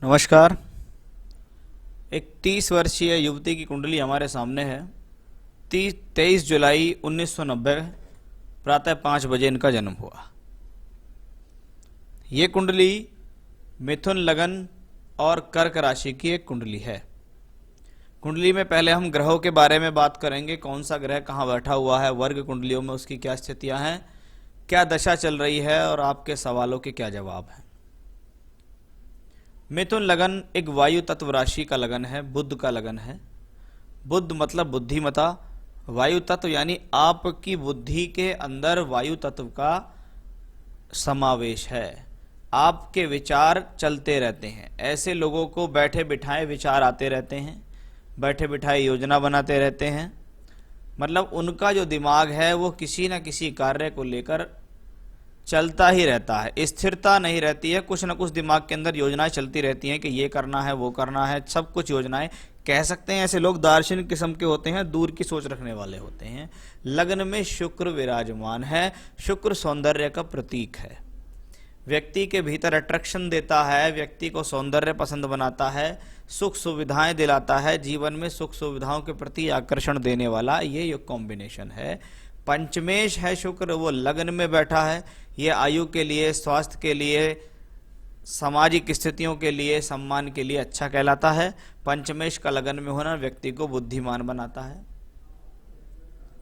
नमस्कार। एक 30 वर्षीय युवती की कुंडली हमारे सामने है। 23 जुलाई 1990 प्रातः 5 बजे इनका जन्म हुआ। ये कुंडली मिथुन लगन और कर्क राशि की एक कुंडली है। कुंडली में पहले हम ग्रहों के बारे में बात करेंगे, कौन सा ग्रह कहाँ बैठा हुआ है, वर्ग कुंडलियों में उसकी क्या स्थितियां हैं, क्या दशा चल रही है और आपके सवालों के क्या जवाब हैं। मिथुन लगन एक वायु तत्व राशि का लगन है, बुध का लगन है। बुध मतलब बुद्धिमता, वायु तत्व यानी आपकी बुद्धि के अंदर वायु तत्व का समावेश है। आपके विचार चलते रहते हैं। ऐसे लोगों को बैठे बिठाए विचार आते रहते हैं, बैठे बिठाए योजना बनाते रहते हैं। मतलब उनका जो दिमाग है वो किसी न किसी कार्य को लेकर चलता ही रहता है, स्थिरता नहीं रहती है। कुछ न कुछ दिमाग के अंदर योजनाएं चलती रहती हैं कि ये करना है, वो करना है, सब कुछ योजनाएं। कह सकते हैं ऐसे लोग दार्शनिक किस्म के होते हैं, दूर की सोच रखने वाले होते हैं। लग्न में शुक्र विराजमान है। शुक्र सौंदर्य का प्रतीक है, व्यक्ति के भीतर अट्रैक्शन देता है, व्यक्ति को सौंदर्य पसंद बनाता है, सुख सुविधाएं दिलाता है। जीवन में सुख सुविधाओं के प्रति आकर्षण देने वाला ये योग कॉम्बिनेशन है। पंचमेश है शुक्र, वो लग्न में बैठा है। ये आयु के लिए, स्वास्थ्य के लिए, सामाजिक स्थितियों के लिए, सम्मान के लिए अच्छा कहलाता है। पंचमेश का लगन में होना व्यक्ति को बुद्धिमान बनाता है।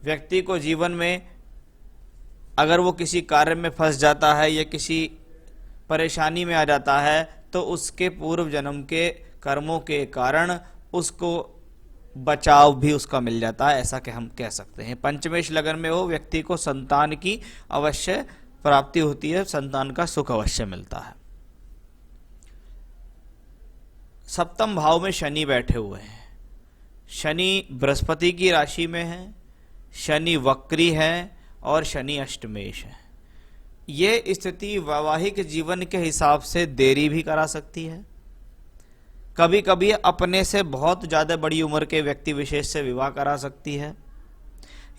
व्यक्ति को जीवन में अगर वो किसी कार्य में फंस जाता है या किसी परेशानी में आ जाता है तो उसके पूर्व जन्म के कर्मों के कारण उसको बचाव भी उसका मिल जाता है, ऐसा कि हम कह सकते हैं। पंचमेश लगन में हो व्यक्ति को संतान की अवश्य प्राप्ति होती है, संतान का सुख अवश्य मिलता है। सप्तम भाव में शनि बैठे हुए हैं। शनि बृहस्पति की राशि में है, शनि वक्री है और शनि अष्टमेश है। ये स्थिति वैवाहिक जीवन के हिसाब से देरी भी करा सकती है। कभी कभी अपने से बहुत ज़्यादा बड़ी उम्र के व्यक्ति विशेष से विवाह करा सकती है,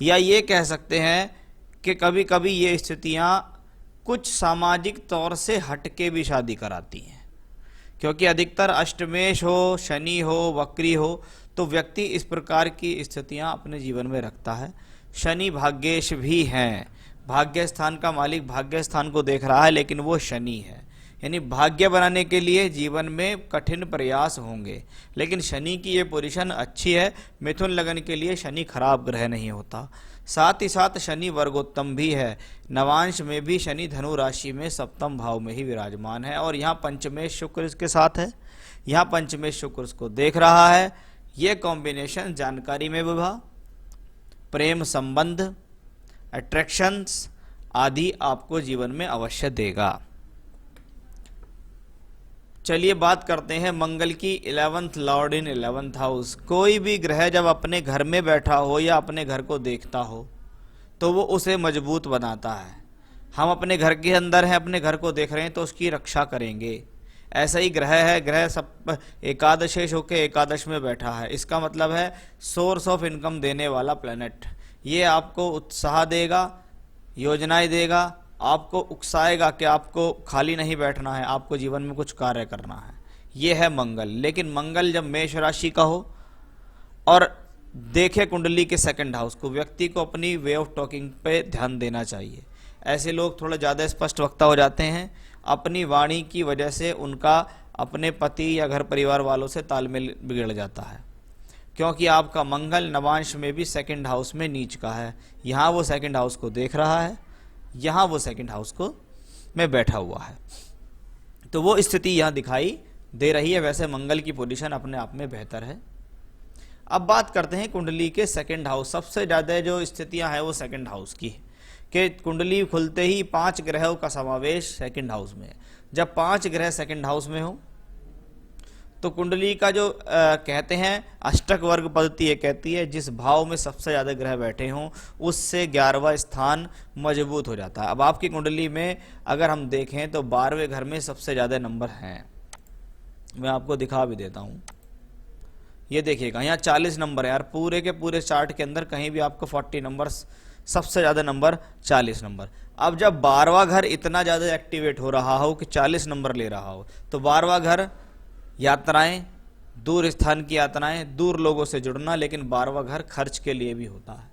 या ये कह सकते हैं कि कभी कभी ये स्थितियाँ कुछ सामाजिक तौर से हटके भी शादी कराती हैं। क्योंकि अधिकतर अष्टमेश हो, शनि हो, वक्री हो तो व्यक्ति इस प्रकार की स्थितियाँ अपने जीवन में रखता है। शनि भाग्येश भी हैं, भाग्य स्थान का मालिक भाग्य स्थान को देख रहा है, लेकिन वो शनि है। यानी भाग्य बनाने के लिए जीवन में कठिन प्रयास होंगे, लेकिन शनि की ये पोजीशन अच्छी है। मिथुन लगन के लिए शनि खराब ग्रह नहीं होता। साथ ही साथ शनि वर्गोत्तम भी है। नवांश में भी शनि धनु राशि में सप्तम भाव में ही विराजमान है और यहाँ पंचमेश शुक्र इसके साथ है। यहाँ पंचमेश शुक्र इसको देख रहा है। ये कॉम्बिनेशन जानकारी में विवाह, प्रेम संबंध, अट्रैक्शंस आदि आपको जीवन में अवश्य देगा। चलिए बात करते हैं मंगल की। 11th लॉर्ड इन 11th हाउस। कोई भी ग्रह जब अपने घर में बैठा हो या अपने घर को देखता हो तो वो उसे मजबूत बनाता है। हम अपने घर के अंदर हैं, अपने घर को देख रहे हैं तो उसकी रक्षा करेंगे। ऐसा ही ग्रह है, ग्रह सब एकादशेश होकर एकादश में बैठा है, इसका मतलब है सोर्स ऑफ इनकम देने वाला प्लैनेट। ये आपको उत्साह देगा, योजनाएं देगा, आपको उकसाएगा कि आपको खाली नहीं बैठना है, आपको जीवन में कुछ कार्य करना है। ये है मंगल। लेकिन मंगल जब मेष राशि का हो और देखे कुंडली के सेकंड हाउस को, व्यक्ति को अपनी वे ऑफ टॉकिंग पे ध्यान देना चाहिए। ऐसे लोग थोड़ा ज़्यादा स्पष्ट वक्ता हो जाते हैं। अपनी वाणी की वजह से उनका अपने पति या घर परिवार वालों से तालमेल बिगड़ जाता है, क्योंकि आपका मंगल नवांश में भी सेकंड हाउस में नीच का है। यहाँ वो सेकंड हाउस को देख रहा है, यहाँ वो सेकंड हाउस को में बैठा हुआ है, तो वो स्थिति यहाँ दिखाई दे रही है। वैसे मंगल की पोजीशन अपने आप में बेहतर है। अब बात करते हैं कुंडली के सेकंड हाउस। सबसे ज़्यादा जो स्थितियाँ हैं वो सेकंड हाउस की, कि कुंडली खुलते ही 5 ग्रहों का समावेश सेकंड हाउस में है। जब 5 ग्रह सेकंड हाउस में हो तो कुंडली का जो कहते हैं अष्टक वर्ग पद्धति ये कहती है जिस भाव में सबसे ज़्यादा ग्रह बैठे हों उससे 11वां स्थान मजबूत हो जाता है। अब आपकी कुंडली में अगर हम देखें तो 12वें घर में सबसे ज़्यादा नंबर हैं। मैं आपको दिखा भी देता हूँ, ये देखिएगा यहाँ 40 नंबर है यार। पूरे के पूरे चार्ट के अंदर कहीं भी आपको 40 नंबर, सबसे ज़्यादा नंबर 40 नंबर। अब जब 12वां घर इतना ज़्यादा एक्टिवेट हो रहा हो कि 40 नंबर ले रहा हो तो 12वां घर यात्राएं, दूर स्थान की यात्राएं, दूर लोगों से जुड़ना, लेकिन 12वां घर खर्च के लिए भी होता है।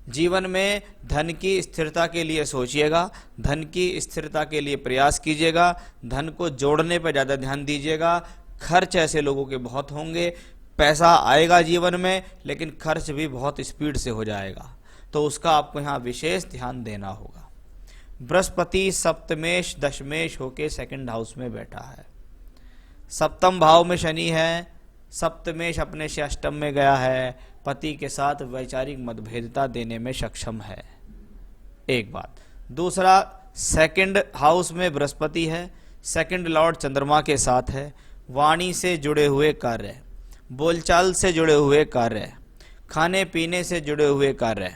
जीवन में धन की स्थिरता के लिए सोचिएगा, धन की स्थिरता के लिए प्रयास कीजिएगा, धन को जोड़ने पर ज़्यादा ध्यान दीजिएगा। खर्च ऐसे लोगों के बहुत होंगे, पैसा आएगा जीवन में लेकिन खर्च भी बहुत स्पीड से हो जाएगा, तो उसका आपको यहाँ विशेष ध्यान देना होगा। बृहस्पति सप्तमेश दशमेश होके सेकंड हाउस में बैठा है, सप्तम भाव में शनि है, सप्तमेश अपने से अष्टम में गया है, पति के साथ वैचारिक मतभेदता देने में सक्षम है, एक बात। दूसरा, सेकंड हाउस में बृहस्पति है, सेकंड लॉर्ड चंद्रमा के साथ है, वाणी से जुड़े हुए कार्य, बोलचाल से जुड़े हुए कार्य, खाने पीने से जुड़े हुए कार्य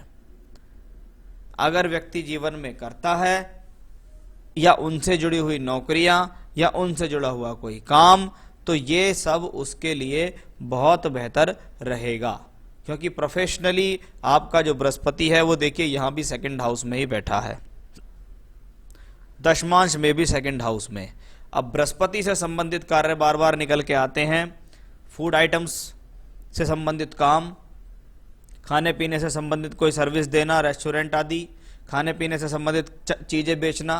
अगर व्यक्ति जीवन में करता है, या उनसे जुड़ी हुई नौकरियां, या उनसे जुड़ा हुआ कोई काम, तो ये सब उसके लिए बहुत बेहतर रहेगा, क्योंकि प्रोफेशनली आपका जो बृहस्पति है वो देखिए यहाँ भी सेकंड हाउस में ही बैठा है, दशमांश में भी सेकंड हाउस में। अब बृहस्पति से संबंधित कार्य बार बार निकल के आते हैं, फूड आइटम्स से संबंधित काम, खाने पीने से संबंधित कोई सर्विस देना, रेस्टोरेंट आदि, खाने पीने से संबंधित चीज़ें बेचना,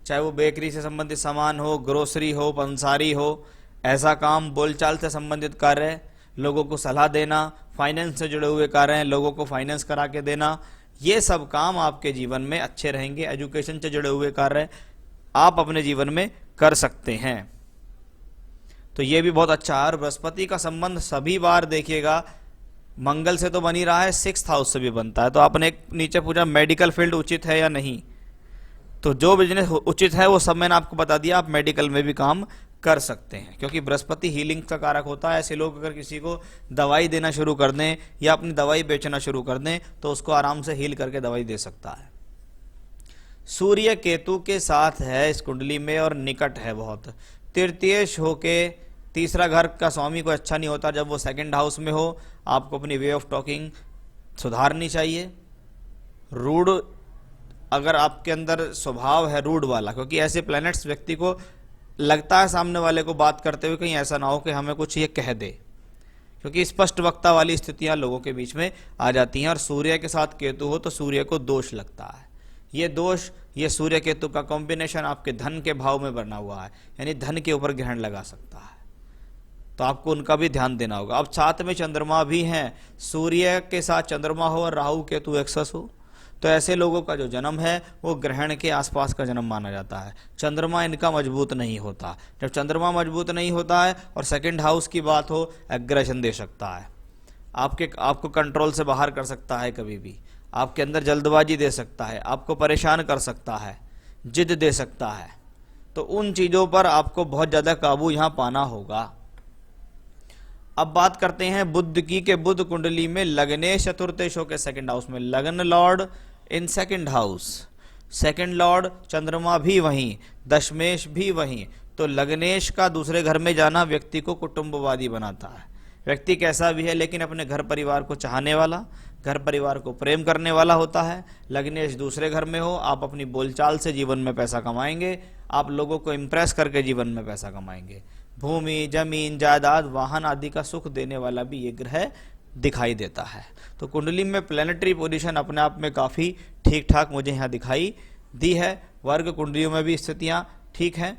चाहे वो बेकरी से संबंधित सामान हो, ग्रोसरी हो, पंसारी हो, ऐसा काम, बोलचाल से संबंधित कार्य, लोगों को सलाह देना, फाइनेंस से जुड़े हुए कार्य हैं, लोगों को फाइनेंस करा के देना, ये सब काम आपके जीवन में अच्छे रहेंगे। एजुकेशन से जुड़े हुए कार्य आप अपने जीवन में कर सकते हैं, तो ये भी बहुत अच्छा है। और बृहस्पति का संबंध सभी बार देखिएगा मंगल से तो बन ही रहा है, 6th हाउस से भी बनता है। तो आपने नीचे पूछा मेडिकल फील्ड उचित है या नहीं, तो जो बिजनेस उचित है वो सब मैंने आपको बता दिया, आप मेडिकल में भी काम कर सकते हैं, क्योंकि बृहस्पति हीलिंग का कारक होता है। ऐसे लोग अगर किसी को दवाई देना शुरू कर दें या अपनी दवाई बेचना शुरू कर दें तो उसको आराम से हील करके दवाई दे सकता है। सूर्य केतु के साथ है इस कुंडली में और निकट है बहुत, तृतीयेश होके, तीसरा घर का स्वामी को अच्छा नहीं होता जब वो सेकंड हाउस में हो। आपको अपनी वे ऑफ टॉकिंग सुधारनी चाहिए। रूड अगर आपके अंदर स्वभाव है रूड वाला, क्योंकि ऐसे प्लैनेट्स व्यक्ति को लगता है सामने वाले को बात करते हुए कहीं ऐसा ना हो कि हमें कुछ ये कह दे, क्योंकि स्पष्ट वक्ता वाली स्थितियां लोगों के बीच में आ जाती हैं। और सूर्य के साथ केतु हो तो सूर्य को दोष लगता है। ये दोष, ये सूर्य केतु का कॉम्बिनेशन आपके धन के भाव में बना हुआ है, यानी धन के ऊपर ग्रहण लगा सकता है, तो आपको उनका भी ध्यान देना होगा। अब साथ में चंद्रमा भी हैं, सूर्य के साथ चंद्रमा हो और राहु केतु एक्सेस हो, तो ऐसे लोगों का जो जन्म है वो ग्रहण के आसपास का जन्म माना जाता है। चंद्रमा इनका मजबूत नहीं होता। जब चंद्रमा मजबूत नहीं होता है और सेकंड हाउस की बात हो, एग्रेशन दे सकता है, आपको कंट्रोल से बाहर कर सकता है, कभी भी आपके अंदर जल्दबाजी दे सकता है, आपको परेशान कर सकता है, जिद दे सकता है। तो उन चीज़ों पर आपको बहुत ज़्यादा काबू यहाँ पाना होगा। अब बात करते हैं बुध की, के बुध कुंडली में लग्नेश चतुर्थेश के सेकंड हाउस में, लग्न Lord in second house, second Lord चंद्रमा भी वहीं, दशमेश भी वहीं, तो लग्नेश का दूसरे घर में जाना व्यक्ति को कुटुंबवादी बनाता है। व्यक्ति कैसा भी है लेकिन अपने घर परिवार को चाहने वाला, घर परिवार को प्रेम करने वाला होता है। लग्नेश दूसरे घर में हो, आप अपनी बोलचाल से जीवन में पैसा कमाएंगे, आप लोगों को इम्प्रेस करके जीवन में पैसा कमाएंगे। भूमि, जमीन, जायदाद, वाहन आदि का सुख देने वाला भी ये ग्रह दिखाई देता है। तो कुंडली में प्लैनेटरी पोजीशन अपने आप में काफ़ी ठीक ठाक मुझे यहाँ दिखाई दी है। वर्ग कुंडलियों में भी स्थितियाँ ठीक हैं।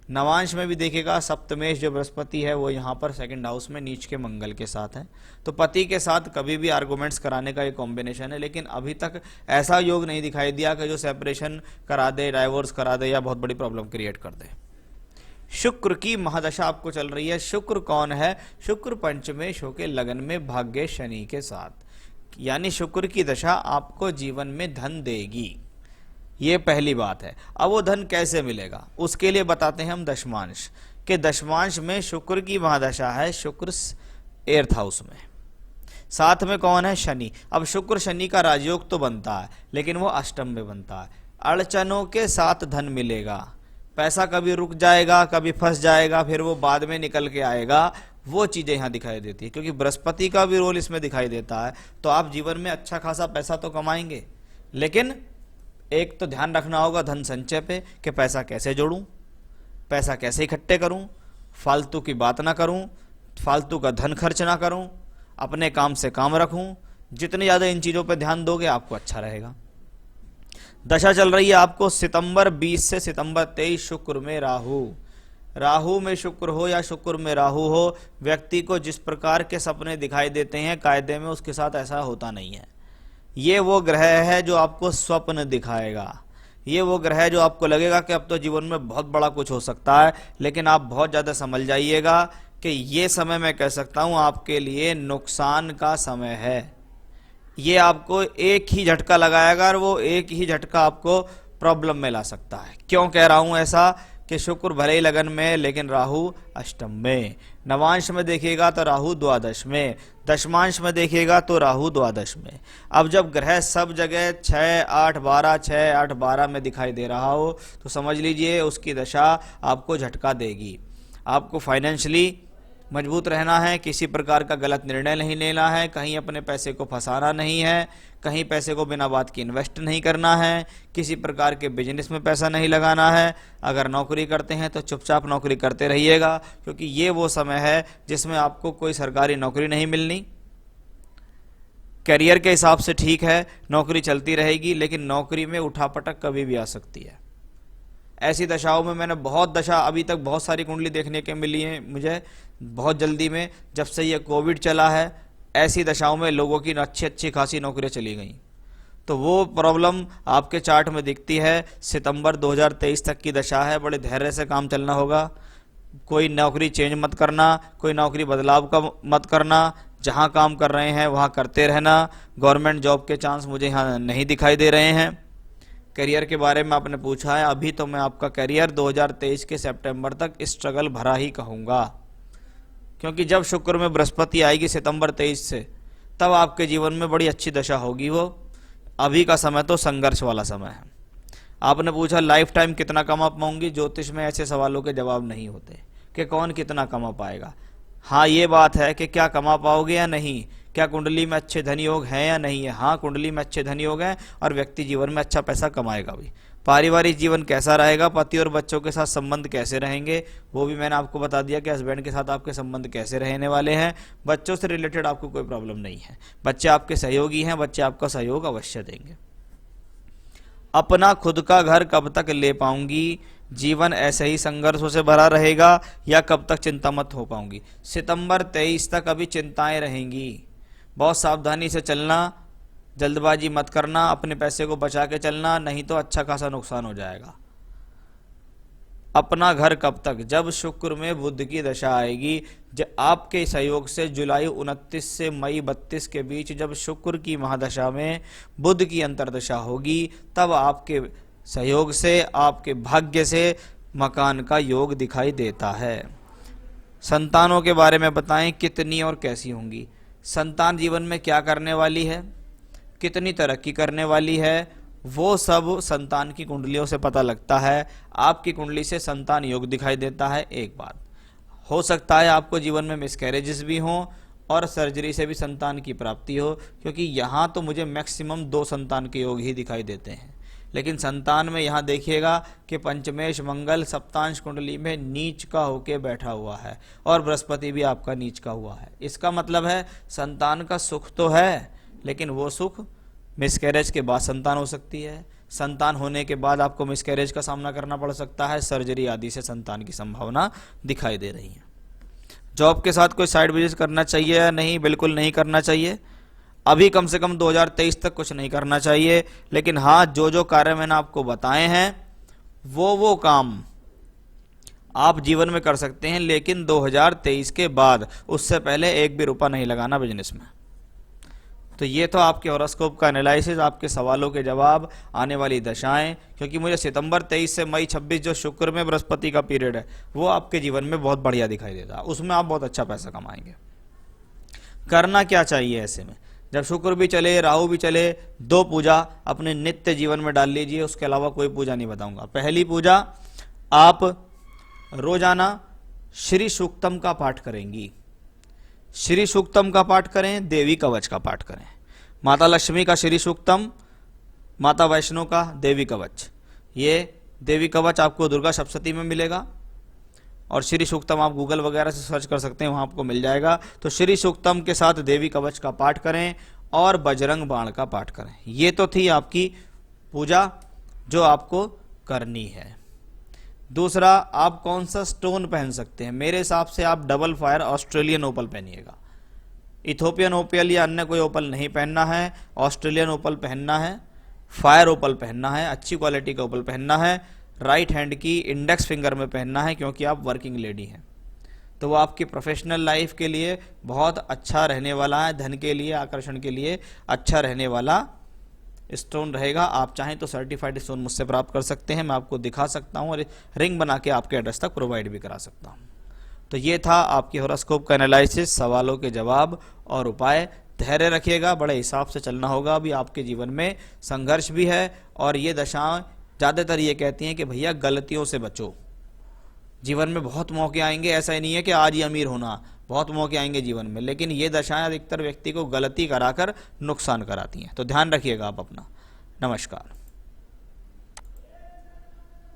नवांश में भी देखेगा सप्तमेश जो बृहस्पति है वो यहाँ पर सेकंड हाउस में नीच के मंगल के साथ है, तो पति के साथ कभी भी आर्गूमेंट्स कराने का एक कॉम्बिनेशन है, लेकिन अभी तक ऐसा योग नहीं दिखाई दिया कि जो सेपरेशन करा दे, डाइवोर्स करा दे या बहुत बड़ी प्रॉब्लम क्रिएट कर दे। शुक्र की महादशा आपको चल रही है। शुक्र कौन है? शुक्र पंचमेश होके लगन में भाग्य शनि के साथ, यानी शुक्र की दशा आपको जीवन में धन देगी, ये पहली बात है। अब वो धन कैसे मिलेगा उसके लिए बताते हैं हम दशमांश के। दशमांश में शुक्र की महादशा है, शुक्र 8th हाउस में, साथ में कौन है? शनि। अब शुक्र शनि का राजयोग तो बनता है लेकिन वो अष्टम में बनता है। अड़चनों के साथ धन मिलेगा, पैसा कभी रुक जाएगा, कभी फंस जाएगा, फिर वो बाद में निकल के आएगा, वो चीज़ें यहाँ दिखाई देती है। क्योंकि बृहस्पति का भी रोल इसमें दिखाई देता है, तो आप जीवन में अच्छा खासा पैसा तो कमाएंगे, लेकिन एक तो ध्यान रखना होगा धन संचय पे कि पैसा कैसे जोड़ूं, पैसा कैसे इकट्ठे करूं, फालतू की बात ना करूं, फालतू का धन खर्च ना करूं, अपने काम से काम रखूं। जितनी ज़्यादा इन चीज़ों पर ध्यान दोगे आपको अच्छा रहेगा। दशा चल रही है आपको सितंबर 20 से सितंबर 23 शुक्र में राहु। राहु में शुक्र हो या शुक्र में राहु हो, व्यक्ति को जिस प्रकार के सपने दिखाई देते हैं कायदे में उसके साथ ऐसा होता नहीं है। ये वो ग्रह है जो आपको स्वप्न दिखाएगा, ये वो ग्रह है जो आपको लगेगा कि अब तो जीवन में बहुत बड़ा कुछ हो सकता है, लेकिन आप बहुत ज़्यादा समझ जाइएगा कि ये समय मैं कह सकता हूँ आपके लिए नुकसान का समय है। ये आपको एक ही झटका लगाएगा और वो एक ही झटका आपको प्रॉब्लम में ला सकता है। क्यों कह रहा हूँ ऐसा कि शुक्र भले ही लगन में लेकिन राहु अष्टम में, नवांश में देखिएगा तो राहु द्वादश में, दशमांश में देखिएगा तो राहु द्वादश में। अब जब ग्रह सब जगह 6, 8, 12, 6, 8, 12 में दिखाई दे रहा हो तो समझ लीजिए उसकी दशा आपको झटका देगी। आपको फाइनेंशियली मजबूत रहना है, किसी प्रकार का गलत निर्णय नहीं लेना है, कहीं अपने पैसे को फंसाना नहीं है, कहीं पैसे को बिना बात की इन्वेस्ट नहीं करना है, किसी प्रकार के बिजनेस में पैसा नहीं लगाना है। अगर नौकरी करते हैं तो चुपचाप नौकरी करते रहिएगा, क्योंकि ये वो समय है जिसमें आपको कोई सरकारी नौकरी नहीं मिलनी। करियर के हिसाब से ठीक है, नौकरी चलती रहेगी, लेकिन नौकरी में उठापटक कभी भी आ सकती है। ऐसी दशाओं में मैंने बहुत दशा अभी तक बहुत सारी कुंडली देखने के मिली है मुझे बहुत जल्दी में, जब से ये कोविड चला है ऐसी दशाओं में लोगों की अच्छी अच्छी खासी नौकरियां चली गई। तो वो प्रॉब्लम आपके चार्ट में दिखती है। सितंबर 2023 तक की दशा है, बड़े धैर्य से काम चलना होगा। कोई नौकरी चेंज मत करना, कोई नौकरी बदलाव का मत करना, जहाँ काम कर रहे हैं वहाँ करते रहना। गवर्नमेंट जॉब के चांस मुझे यहाँ नहीं दिखाई दे रहे हैं। करियर के बारे में आपने पूछा है, अभी तो मैं आपका करियर 2023 के सितंबर तक स्ट्रगल भरा ही कहूँगा, क्योंकि जब शुक्र में बृहस्पति आएगी सितंबर 23 से तब आपके जीवन में बड़ी अच्छी दशा होगी। वो अभी का समय तो संघर्ष वाला समय है। आपने पूछा लाइफ टाइम कितना कमा पाऊंगी, ज्योतिष में ऐसे सवालों के जवाब नहीं होते कि कौन कितना कमा पाएगा। हाँ ये बात है कि क्या कमा पाओगे या नहीं, क्या कुंडली में अच्छे धन योग हैं या नहीं है। हाँ कुंडली में अच्छे धन योग हैं और व्यक्ति जीवन में अच्छा पैसा कमाएगा भी। पारिवारिक जीवन कैसा रहेगा, पति और बच्चों के साथ संबंध कैसे रहेंगे, वो भी मैंने आपको बता दिया कि हस्बैंड के साथ आपके संबंध कैसे रहने वाले हैं। बच्चों से रिलेटेड आपको कोई प्रॉब्लम नहीं है, बच्चे आपके सहयोगी हैं, बच्चे आपका सहयोग अवश्य देंगे। अपना खुद का घर कब तक ले पाऊंगी, जीवन ऐसे ही संघर्षों से भरा रहेगा या कब तक चिंता मत हो पाऊंगी। सितंबर 23 तक अभी चिंताएं रहेंगी, बहुत सावधानी से चलना, जल्दबाजी मत करना, अपने पैसे को बचा के चलना, नहीं तो अच्छा खासा नुकसान हो जाएगा। अपना घर कब तक, जब शुक्र में बुध की दशा आएगी, जब आपके सहयोग से जुलाई 29 से मई 32 के बीच जब शुक्र की महादशा में बुध की अंतर्दशा होगी, तब आपके सहयोग से, आपके भाग्य से मकान का योग दिखाई देता है। संतानों के बारे में बताएं कितनी और कैसी होंगी, संतान जीवन में क्या करने वाली है, कितनी तरक्की करने वाली है, वो सब संतान की कुंडलियों से पता लगता है। आपकी कुंडली से संतान योग दिखाई देता है। एक बात हो सकता है आपको जीवन में मिसकैरेजेस भी हों और सर्जरी से भी संतान की प्राप्ति हो, क्योंकि यहाँ तो मुझे मैक्सिमम 2 संतान के योग ही दिखाई देते हैं। लेकिन संतान में यहाँ देखिएगा कि पंचमेश मंगल सप्तांश कुंडली में नीच का होके बैठा हुआ है और बृहस्पति भी आपका नीच का हुआ है। इसका मतलब है संतान का सुख तो है, लेकिन वो सुख मिसकैरेज के बाद संतान हो सकती है, संतान होने के बाद आपको मिसकैरेज का सामना करना पड़ सकता है, सर्जरी आदि से संतान की संभावना दिखाई दे रही है। जॉब के साथ कोई साइड बिजनेस करना चाहिए या नहीं, बिल्कुल नहीं करना चाहिए। अभी कम से कम 2023 तक कुछ नहीं करना चाहिए, लेकिन हाँ जो जो कार्य मैंने आपको बताए हैं वो काम आप जीवन में कर सकते हैं, लेकिन 2023 के बाद, उससे पहले एक भी रुपया नहीं लगाना बिजनेस में। तो ये तो आपके हॉरोस्कोप का एनालिसिस, आपके सवालों के जवाब, आने वाली दशाएं, क्योंकि मुझे सितंबर 23 से मई 26 जो शुक्र में बृहस्पति का पीरियड है वो आपके जीवन में बहुत बढ़िया दिखाई देता है, उसमें आप बहुत अच्छा पैसा कमाएंगे। करना क्या चाहिए ऐसे में, जब शुक्र भी चले राहु भी चले, 2 पूजा अपने नित्य जीवन में डाल लीजिए, उसके अलावा कोई पूजा नहीं बताऊंगा। पहली पूजा, आप रोजाना श्री सूक्तम का पाठ करेंगी। श्री सूक्तम का पाठ करें, देवी कवच का पाठ करें। माता लक्ष्मी का श्री सूक्तम, माता वैष्णो का देवी कवच। ये देवी कवच आपको दुर्गा सप्तशती में मिलेगा और श्री सूक्तम आप गूगल वगैरह से सर्च कर सकते हैं, वहाँ आपको मिल जाएगा। तो श्री सूक्तम के साथ देवी कवच का पाठ करें और बजरंग बाण का पाठ करें। ये तो थी आपकी पूजा जो आपको करनी है। दूसरा, आप कौन सा स्टोन पहन सकते हैं? मेरे हिसाब से आप डबल फायर ऑस्ट्रेलियन ओपल पहनिएगा। इथोपियन ओपल या अन्य कोई ओपल नहीं पहनना है, ऑस्ट्रेलियन ओपल पहनना है, फायर ओपल पहनना है, अच्छी क्वालिटी का ओपल पहनना है, राइट हैंड की इंडेक्स फिंगर में पहनना है, क्योंकि आप वर्किंग लेडी हैं। तो वो आपकी प्रोफेशनल लाइफ के लिए बहुत अच्छा रहने वाला है, धन के लिए, आकर्षण के लिए अच्छा रहने वाला स्टोन रहेगा। आप चाहें तो सर्टिफाइड स्टोन मुझसे प्राप्त कर सकते हैं, मैं आपको दिखा सकता हूं और रिंग बना के आपके एड्रेस तक प्रोवाइड भी करा सकता हूं। तो ये था आपके हॉरोस्कोप का एनालिसिस, सवालों के जवाब और उपाय। धैर्य रखिएगा, बड़े हिसाब से चलना होगा। अभी आपके जीवन में संघर्ष भी है और ये दशाएं ज़्यादातर ये कहती हैं कि भैया गलतियों से बचो। जीवन में बहुत मौके आएंगे, ऐसा ही नहीं है कि आज ही अमीर होना, बहुत मौके आएंगे जीवन में, लेकिन ये दशाएं अधिकतर व्यक्ति को गलती कराकर नुकसान कराती हैं। तो ध्यान रखिएगा आप अपना। नमस्कार।